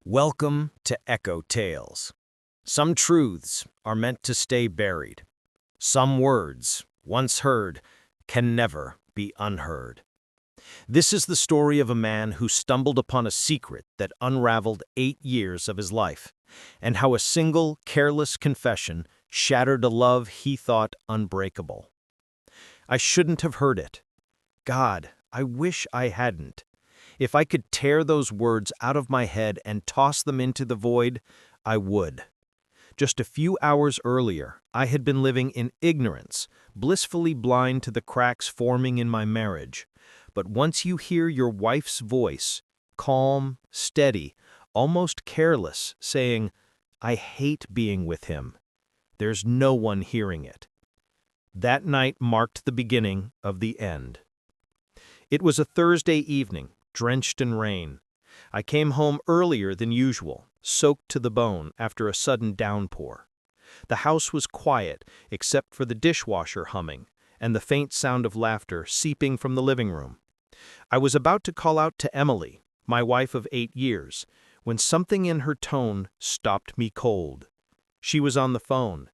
Welcome to Echo Tales. Some truths are meant to stay buried. Some words, once heard, can never be unheard. This is the story of a man who stumbled upon a secret that unraveled 8 years of his life, and how a single, careless confession shattered a love he thought unbreakable. I shouldn't have heard it. God, I wish I hadn't. If I could tear those words out of my head and toss them into the void, I would. Just a few hours earlier, I had been living in ignorance, blissfully blind to the cracks forming in my marriage. But once you hear your wife's voice, calm, steady, almost careless, saying, "I hate being with him," there's no one hearing it. That night marked the beginning of the end. It was a Thursday evening, drenched in rain. I came home earlier than usual, soaked to the bone after a sudden downpour. The house was quiet except for the dishwasher humming and the faint sound of laughter seeping from the living room. I was about to call out to Emily, my wife of 8 years, when something in her tone stopped me cold. She was on the phone.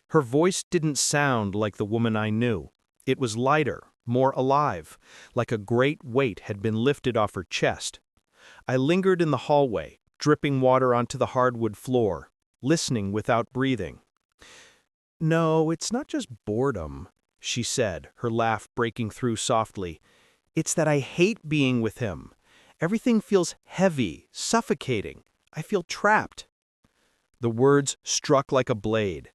Her voice didn't sound like the woman I knew. It was lighter, more alive, like a great weight had been lifted off her chest. I lingered in the hallway, dripping water onto the hardwood floor, listening without breathing. "No, it's not just boredom," she said, her laugh breaking through softly. "It's that I hate being with him. Everything feels heavy, suffocating. I feel trapped." The words struck like a blade.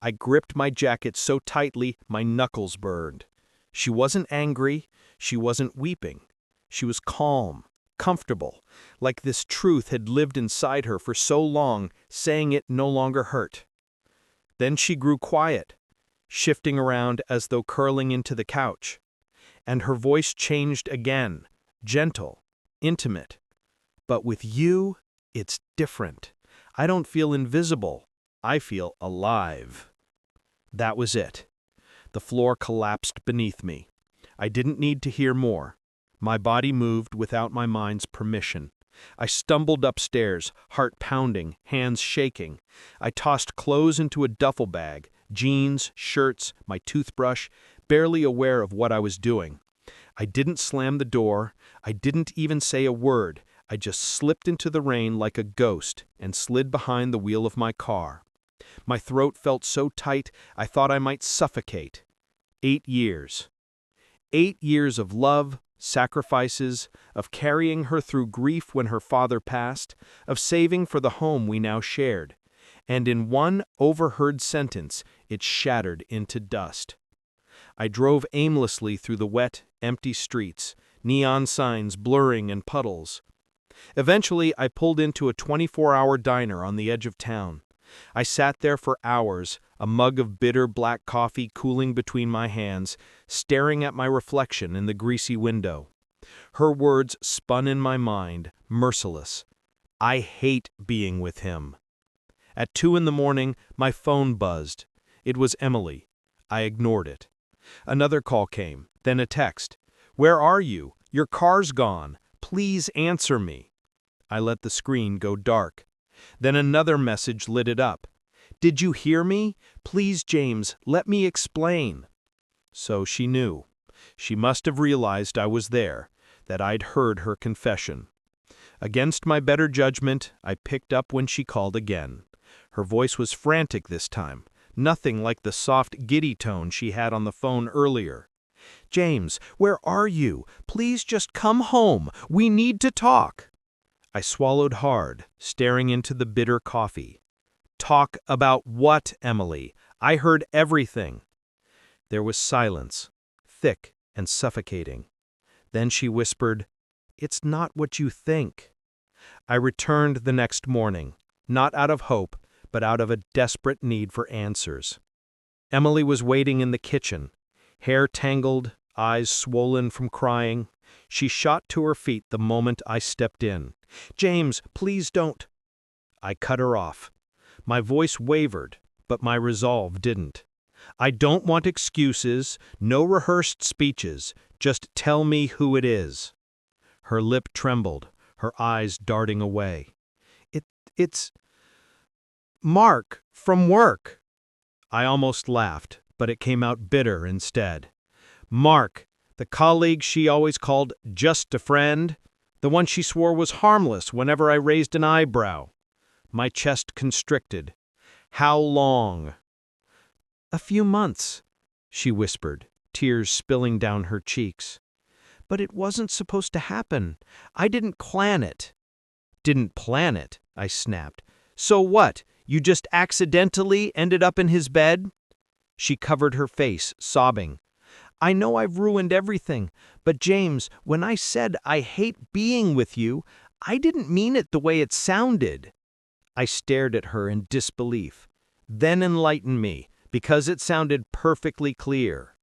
I gripped my jacket so tightly my knuckles burned. She wasn't angry, she wasn't weeping. She was calm, comfortable, like this truth had lived inside her for so long, saying it no longer hurt. Then she grew quiet, shifting around as though curling into the couch. And her voice changed again, gentle, intimate. "But with you, it's different. I don't feel invisible. I feel alive." That was it. The floor collapsed beneath me. I didn't need to hear more. My body moved without my mind's permission. I stumbled upstairs, heart pounding, hands shaking. I tossed clothes into a duffel bag, jeans, shirts, my toothbrush, barely aware of what I was doing. I didn't slam the door. I didn't even say a word. I just slipped into the rain like a ghost and slid behind the wheel of my car. My throat felt so tight I thought I might suffocate. 8 years. 8 years of love, sacrifices, of carrying her through grief when her father passed, of saving for the home we now shared. And in one overheard sentence, it shattered into dust. I drove aimlessly through the wet, empty streets, neon signs blurring in puddles. Eventually, I pulled into a 24-hour diner on the edge of town. I sat there for hours, a mug of bitter black coffee cooling between my hands, staring at my reflection in the greasy window. Her words spun in my mind, merciless. "I hate being with him." At 2 in the morning, my phone buzzed. It was Emily. I ignored it. Another call came, then a text. "Where are you? Your car's gone. Please answer me." I let the screen go dark. Then another message lit it up. "Did you hear me? Please, James, let me explain." So she knew. She must have realized I was there, that I'd heard her confession. Against my better judgment, I picked up when she called again. Her voice was frantic this time, nothing like the soft, giddy tone she had on the phone earlier. "James, where are you? Please just come home. We need to talk." I swallowed hard, staring into the bitter coffee. "Talk about what, Emily? I heard everything." There was silence, thick and suffocating. Then she whispered, "It's not what you think." I returned the next morning, not out of hope, but out of a desperate need for answers. Emily was waiting in the kitchen, hair tangled, eyes swollen from crying. She shot to her feet the moment I stepped in. "James, please don't." I cut her off. My voice wavered, but my resolve didn't. "I don't want excuses, no rehearsed speeches, just tell me who it is." Her lip trembled, her eyes darting away. It's Mark from work. I almost laughed, but it came out bitter instead. Mark, the colleague she always called just a friend, the one she swore was harmless whenever I raised an eyebrow. My chest constricted. How long? A few months, she whispered, tears spilling down her cheeks. But it wasn't supposed to happen. I didn't plan it. Didn't plan it, I snapped. So what? You just accidentally ended up in his bed? She covered her face, sobbing. I know I've ruined everything, but James, when I said I hate being with you, I didn't mean it the way it sounded. I stared at her in disbelief. Then enlighten me, because it sounded perfectly clear.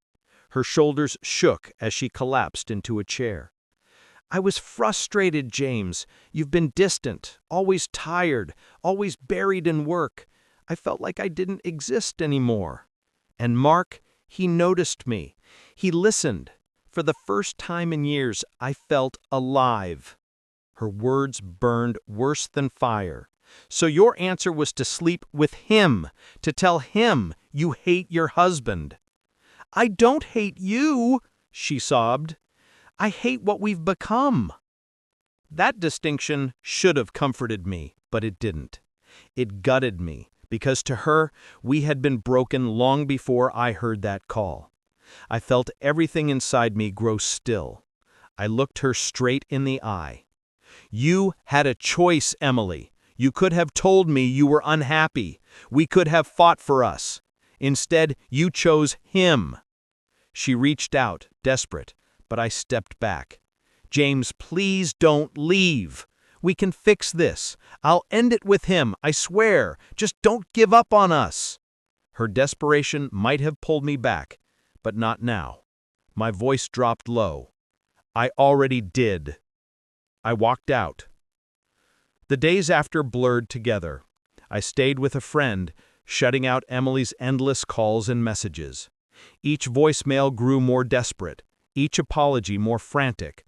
Her shoulders shook as she collapsed into a chair. I was frustrated, James. You've been distant, always tired, always buried in work. I felt like I didn't exist anymore. And Mark, he noticed me. He listened. For the first time in years, I felt alive. Her words burned worse than fire. So your answer was to sleep with him, to tell him you hate your husband. I don't hate you, she sobbed. I hate what we've become. That distinction should have comforted me, but it didn't. It gutted me, because to her, we had been broken long before I heard that call. I felt everything inside me grow still. I looked her straight in the eye. You had a choice, Emily. You could have told me you were unhappy. We could have fought for us. Instead, you chose him. She reached out, desperate, but I stepped back. James, please don't leave. We can fix this. I'll end it with him, I swear. Just don't give up on us. Her desperation might have pulled me back, but not now. My voice dropped low. I already did. I walked out. The days after blurred together. I stayed with a friend, shutting out Emily's endless calls and messages. Each voicemail grew more desperate, each apology more frantic.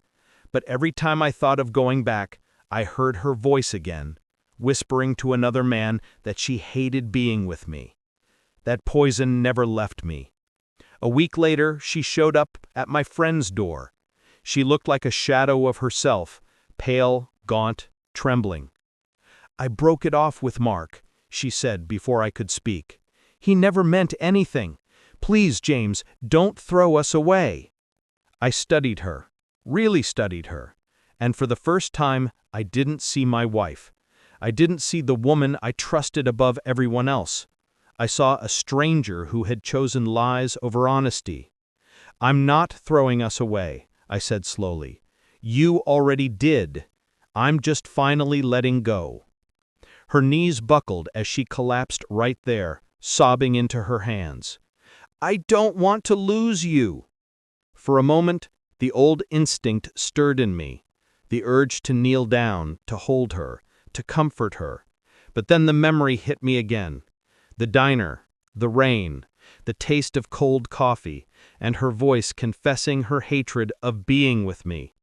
But every time I thought of going back, I heard her voice again, whispering to another man that she hated being with me. That poison never left me. A week later, she showed up at my friend's door. She looked like a shadow of herself, pale, gaunt, trembling. I broke it off with Mark, she said before I could speak. He never meant anything. Please, James, don't throw us away. I studied her, really studied her, and for the first time, I didn't see my wife. I didn't see the woman I trusted above everyone else. I saw a stranger who had chosen lies over honesty. I'm not throwing us away, I said slowly. You already did. I'm just finally letting go. Her knees buckled as she collapsed right there, sobbing into her hands. I don't want to lose you. For a moment, the old instinct stirred in me, the urge to kneel down, to hold her, to comfort her. But then the memory hit me again. The diner, the rain, the taste of cold coffee, and her voice confessing her hatred of being with me.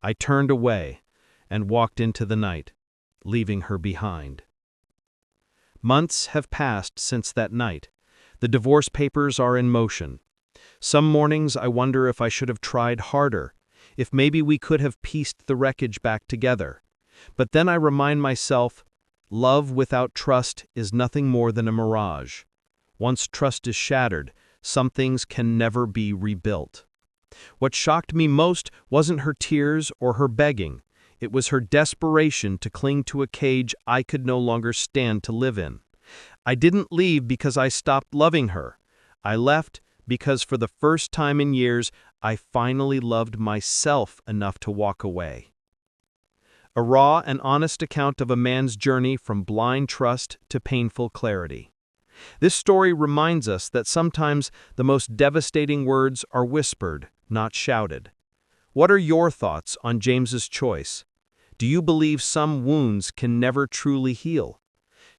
I turned away and walked into the night, leaving her behind. Months have passed since that night. The divorce papers are in motion. Some mornings I wonder if I should have tried harder, if maybe we could have pieced the wreckage back together. But then I remind myself, love without trust is nothing more than a mirage. Once trust is shattered, some things can never be rebuilt. What shocked me most wasn't her tears or her begging. It was her desperation to cling to a cage I could no longer stand to live in. I didn't leave because I stopped loving her. I left because for the first time in years, I finally loved myself enough to walk away. A raw and honest account of a man's journey from blind trust to painful clarity. This story reminds us that sometimes the most devastating words are whispered, not shouted. What are your thoughts on James's choice? Do you believe some wounds can never truly heal?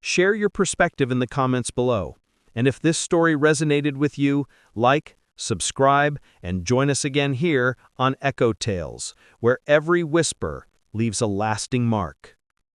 Share your perspective in the comments below. And if this story resonated with you, like, subscribe, and join us again here on Echo Tales, where every whisper leaves a lasting mark.